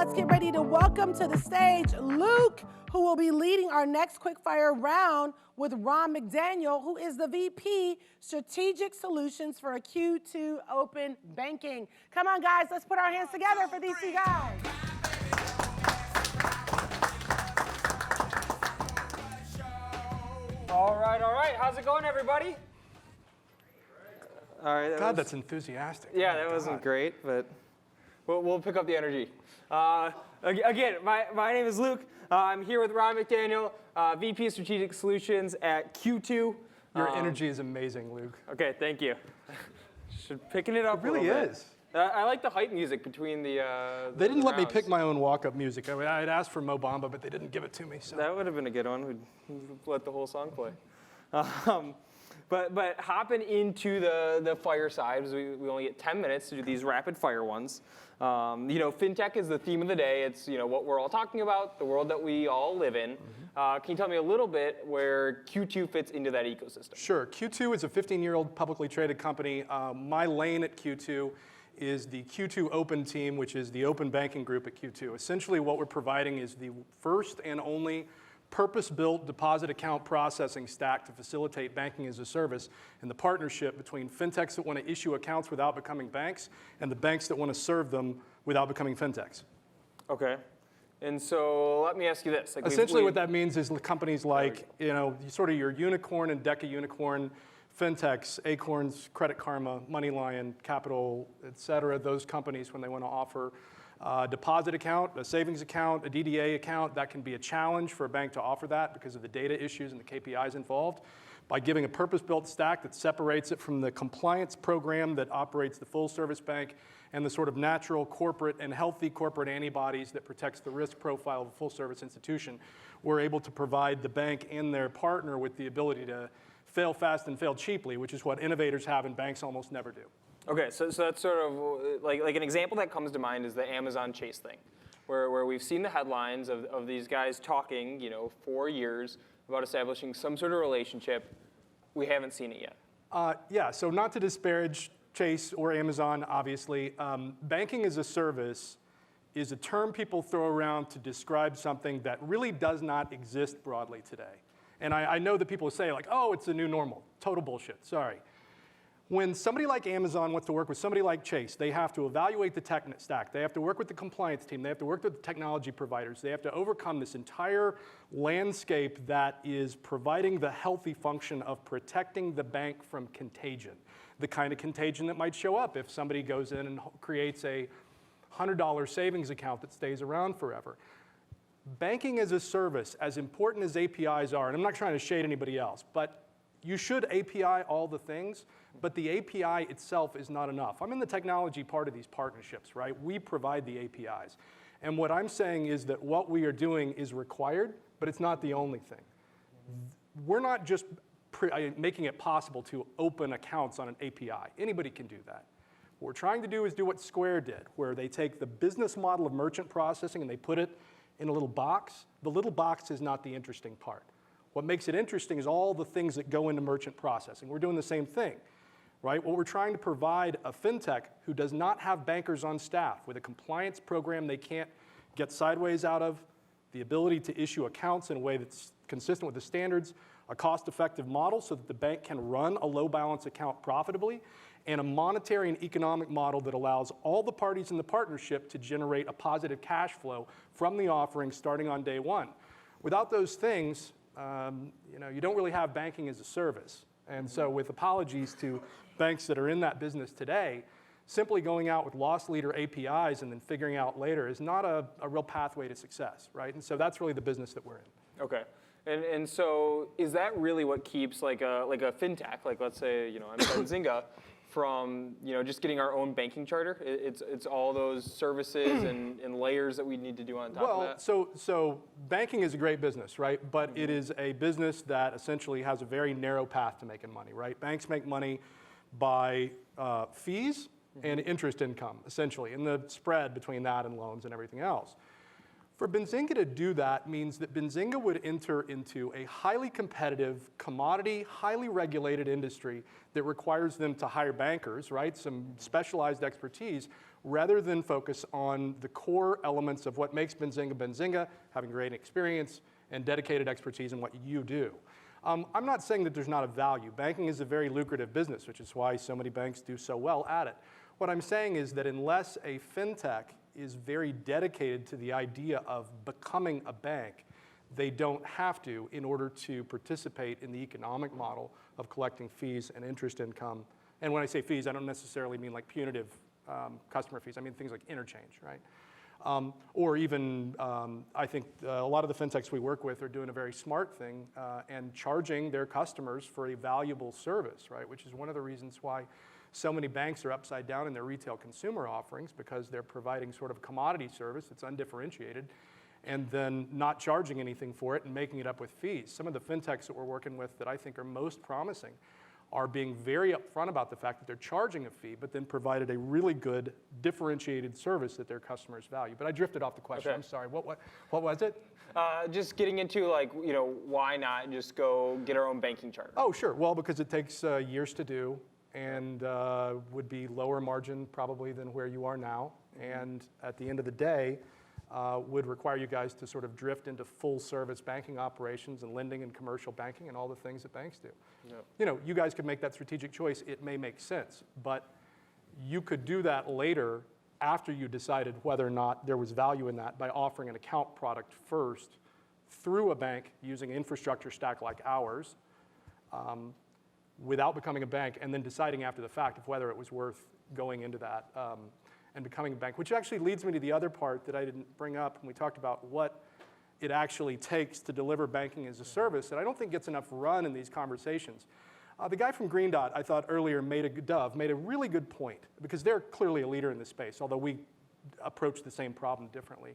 let's get ready to welcome to the stage Luke, who will be leading our next quickfire round with Ron McDaniel, who is the VP Strategic Solutions for a Q2 Open Banking. Come on, guys, let's put our hands together for these two guys. All right. How's it going, everybody? All right. God, that's enthusiastic. Yeah, that wasn't great, but we'll pick up the energy. Again, my name is Luke. I'm here with Ron McDaniel, VP of Strategic Solutions at Q2. Your energy is amazing, Luke. Okay, thank you. Picking it up. It really is. I like the hype music between the. They didn't let me pick my own walk-up music. I mean, I had asked for Mo Bamba, but they didn't give it to me. So. That would have been a good one. We'd let the whole song play. But hopping into the fire side, because we only get 10 minutes to do these rapid fire ones. Fintech is the theme of the day. It's what we're all talking about, the world that we all live in. Can you tell me a little bit where Q2 fits into that ecosystem? Sure. Q2 is a 15-year-old publicly traded company. My lane at Q2 is the Q2 Open team, which is the open banking group at Q2. Essentially, what we're providing is the first and only purpose-built deposit account processing stack to facilitate banking as a service and the partnership between fintechs that want to issue accounts without becoming banks and the banks that want to serve them without becoming fintechs. Okay. And so let me ask you this. Essentially what that means is companies like, sort of your unicorn and Deca unicorn, fintechs, Acorns, Credit Karma, MoneyLion, Capital, et cetera, those companies, when they want to offer a deposit account, a savings account, a DDA account, that can be a challenge for a bank to offer that because of the data issues and the KPIs involved. By giving a purpose-built stack that separates it from the compliance program that operates the full-service bank and the sort of natural corporate and healthy corporate antibodies that protects the risk profile of a full-service institution, we're able to provide the bank and their partner with the ability to fail fast and fail cheaply, which is what innovators have and banks almost never do. Okay, so that's sort of like an example that comes to mind is the Amazon Chase thing, where we've seen the headlines of these guys talking, for years about establishing some sort of relationship. We haven't seen it yet. Yeah, so not to disparage Chase or Amazon, obviously. Banking as a service is a term people throw around to describe something that really does not exist broadly today. And I know that people say like, oh, it's the new normal. Total bullshit, sorry. When somebody like Amazon wants to work with somebody like Chase, they have to evaluate the tech stack. They have to work with the compliance team. They have to work with the technology providers. They have to overcome this entire landscape that is providing the healthy function of protecting the bank from contagion. The kind of contagion that might show up if somebody goes in and creates a $100 savings account that stays around forever. Banking as a service, as important as APIs are, and I'm not trying to shade anybody else, but you should API all the things, but the API itself is not enough. I'm in the technology part of these partnerships, right? We provide the APIs. And what I'm saying is that what we are doing is required, but it's not the only thing. We're not just making it possible to open accounts on an API. Anybody can do that. What we're trying to do is do what Square did, where they take the business model of merchant processing and they put it in a little box. The little box is not the interesting part. What makes it interesting is all the things that go into merchant processing. We're doing the same thing, right? What we're trying to provide a fintech who does not have bankers on staff with a compliance program they can't get sideways out of, the ability to issue accounts in a way that's consistent with the standards, a cost-effective model so that the bank can run a low balance account profitably, and a monetary and economic model that allows all the parties in the partnership to generate a positive cash flow from the offering starting on day one. Without those things, you don't really have banking as a service. And so with apologies to banks that are in that business today, simply going out with loss leader APIs and then figuring out later is not a real pathway to success, right? And so that's really the business that we're in. Okay. And so is that really what keeps like a fintech, like let's say, I'm Benzinga, from just getting our own banking charter? It's all those services and layers that we need to do on top of that? So banking is a great business, right? But it is a business that essentially has a very narrow path to making money, right? Banks make money by fees and interest income, essentially, and the spread between that and loans and everything else. For Benzinga to do that means that Benzinga would enter into a highly competitive, commodity, highly regulated industry that requires them to hire bankers, right? Some specialized expertise, rather than focus on the core elements of what makes Benzinga Benzinga, having great experience and dedicated expertise in what you do. I'm not saying that there's not a value. Banking is a very lucrative business, which is why so many banks do so well at it. What I'm saying is that unless a fintech is very dedicated to the idea of becoming a bank, they don't have to in order to participate in the economic model of collecting fees and interest income. And when I say fees, I don't necessarily mean like punitive customer fees. I mean things like interchange, right? Or even, I think a lot of the fintechs we work with are doing a very smart thing and charging their customers for a valuable service, right? Which is one of the reasons why so many banks are upside down in their retail consumer offerings, because they're providing sort of a commodity service that's undifferentiated and then not charging anything for it and making it up with fees. Some of the fintechs that we're working with that I think are most promising are being very upfront about the fact that they're charging a fee, but then provided a really good differentiated service that their customers value. But I drifted off the question. Okay. I'm sorry. What was it? Just getting into like, why not just go get our own banking charter? Oh, sure. Well, because it takes years to do, and would be lower margin probably than where you are now. And at the end of the day, would require you guys to sort of drift into full service banking operations and lending and commercial banking and all the things that banks do. Yep. You guys could make that strategic choice. It may make sense, but you could do that later after you decided whether or not there was value in that by offering an account product first through a bank using infrastructure stack like ours, without becoming a bank, and then deciding after the fact of whether it was worth going into that and becoming a bank, which actually leads me to the other part that I didn't bring up when we talked about what it actually takes to deliver banking as a service that I don't think gets enough run in these conversations. The guy from Green Dot, I thought earlier, made a really good point, because they're clearly a leader in this space, although we approach the same problem differently,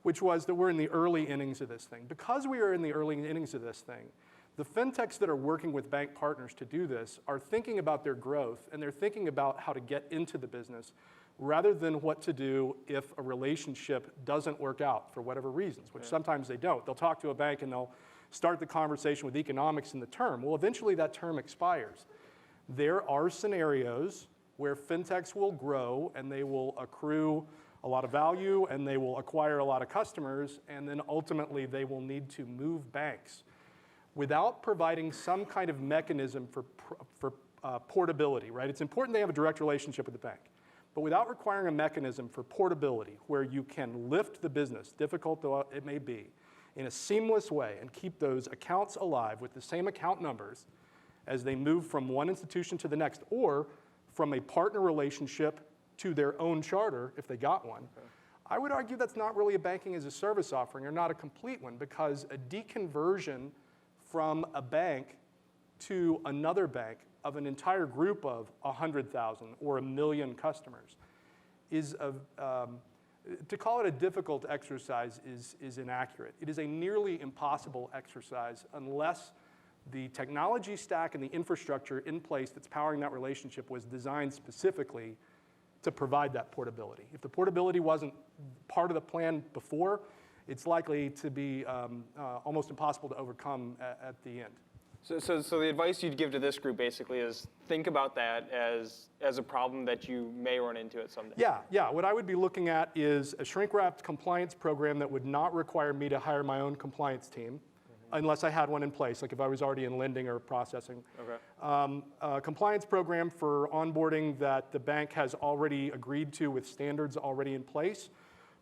which was that we're in the early innings of this thing. Because we are in the early innings of this thing, the fintechs that are working with bank partners to do this are thinking about their growth, and they're thinking about how to get into the business rather than what to do if a relationship doesn't work out for whatever reasons, which sometimes they don't. They'll talk to a bank and they'll start the conversation with economics in the term. Well, eventually that term expires. There are scenarios where fintechs will grow and they will accrue a lot of value and they will acquire a lot of customers, and then ultimately they will need to move banks without providing some kind of mechanism for portability, right? It's important they have a direct relationship with the bank, but without requiring a mechanism for portability where you can lift the business, difficult though it may be, in a seamless way and keep those accounts alive with the same account numbers as they move from one institution to the next, or from a partner relationship to their own charter if they got one. Okay. I would argue that's not really a banking as a service offering, or not a complete one, because a deconversion from a bank to another bank of an entire group of 100,000 or 1 million customers is to call it a difficult exercise is inaccurate. It is a nearly impossible exercise unless the technology stack and the infrastructure in place that's powering that relationship was designed specifically to provide that portability. If the portability wasn't part of the plan before, it's likely to be almost impossible to overcome at the end. So the advice you'd give to this group basically is think about that as a problem that you may run into it someday. Yeah. What I would be looking at is a shrink-wrapped compliance program that would not require me to hire my own compliance team, unless I had one in place, like if I was already in lending or processing. Okay. A compliance program for onboarding that the bank has already agreed to with standards already in place.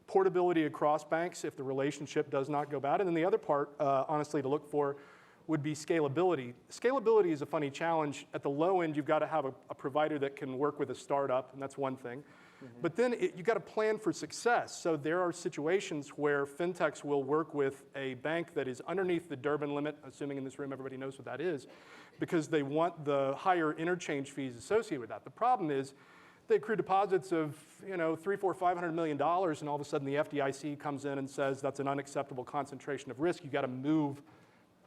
Portability across banks if the relationship does not go bad. And then the other part, honestly, to look for would be scalability. Scalability is a funny challenge. At the low end, you've got to have a provider that can work with a startup, and that's one thing. But then you've got to plan for success. So there are situations where fintechs will work with a bank that is underneath the Durbin limit, assuming in this room everybody knows what that is, because they want the higher interchange fees associated with that. The problem is they accrue deposits of $300, $400, $500 million, and all of a sudden the FDIC comes in and says that's an unacceptable concentration of risk. You've got to move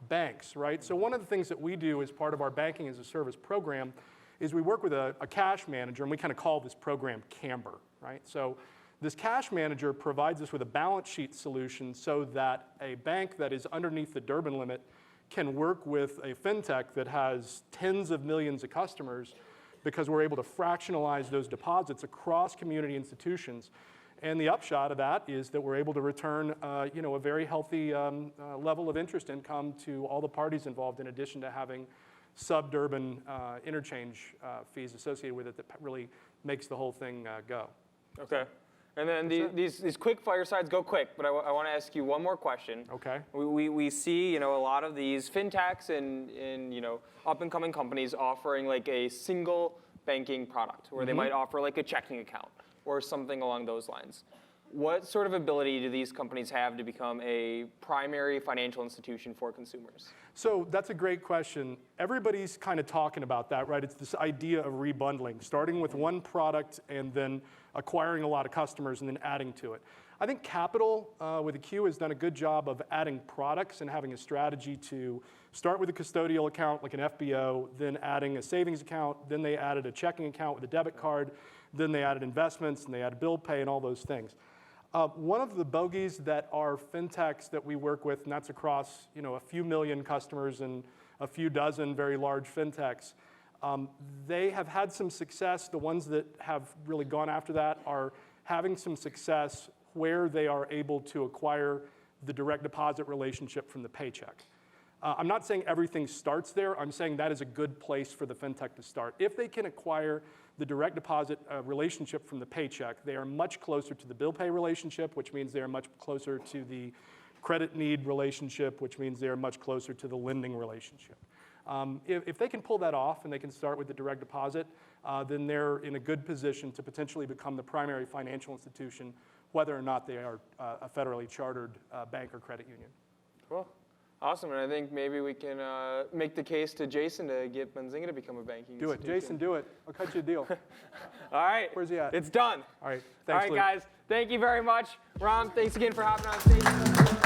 banks, right? So one of the things that we do as part of our banking as a service program is we work with a cash manager, and we kind of call this program Camber, right? So This cash manager provides us with a balance sheet solution so that a bank that is underneath the Durbin limit can work with a fintech that has tens of millions of customers, because we're able to fractionalize those deposits across community institutions. And the upshot of that is that we're able to return a very healthy level of interest income to all the parties involved, in addition to having sub-Durbin interchange fees associated with it that really makes the whole thing go. Okay. And then these quick firesides go quick, but I want to ask you one more question. Okay. We see a lot of these fintechs and up and coming companies offering like a single banking product, where they might offer like a checking account or something along those lines. What sort of ability do these companies have to become a primary financial institution for consumers? So that's a great question. Everybody's kind of talking about that, right? It's this idea of rebundling, starting with one product and then acquiring a lot of customers and then adding to it. I think Capital with a Q has done a good job of adding products and having a strategy to start with a custodial account like an FBO, then adding a savings account, then they added a checking account with a debit card, then they added investments, and they added bill pay and all those things. One of the bogeys that are fintechs that we work with, and that's across a few million customers and a few dozen very large fintechs, they have had some success. The ones that have really gone after that are having some success where they are able to acquire the direct deposit relationship from the paycheck. I'm not saying everything starts there. I'm saying that is a good place for the fintech to start. If they can acquire the direct deposit relationship from the paycheck, they are much closer to the bill pay relationship, which means they are much closer to the credit need relationship, which means they are much closer to the lending relationship. If they can pull that off and they can start with the direct deposit, then they're in a good position to potentially become the primary financial institution, whether or not they are a federally chartered bank or credit union. Cool. Awesome, and I think maybe we can make the case to Jason to get Benzinga to become a banking institution. Do it, Jason, do it. I'll cut you a deal. All right. Where's he at? It's done. All right, All thanks, right, Luke. guys. Thank you very much. Ron, thanks again for hopping on stage.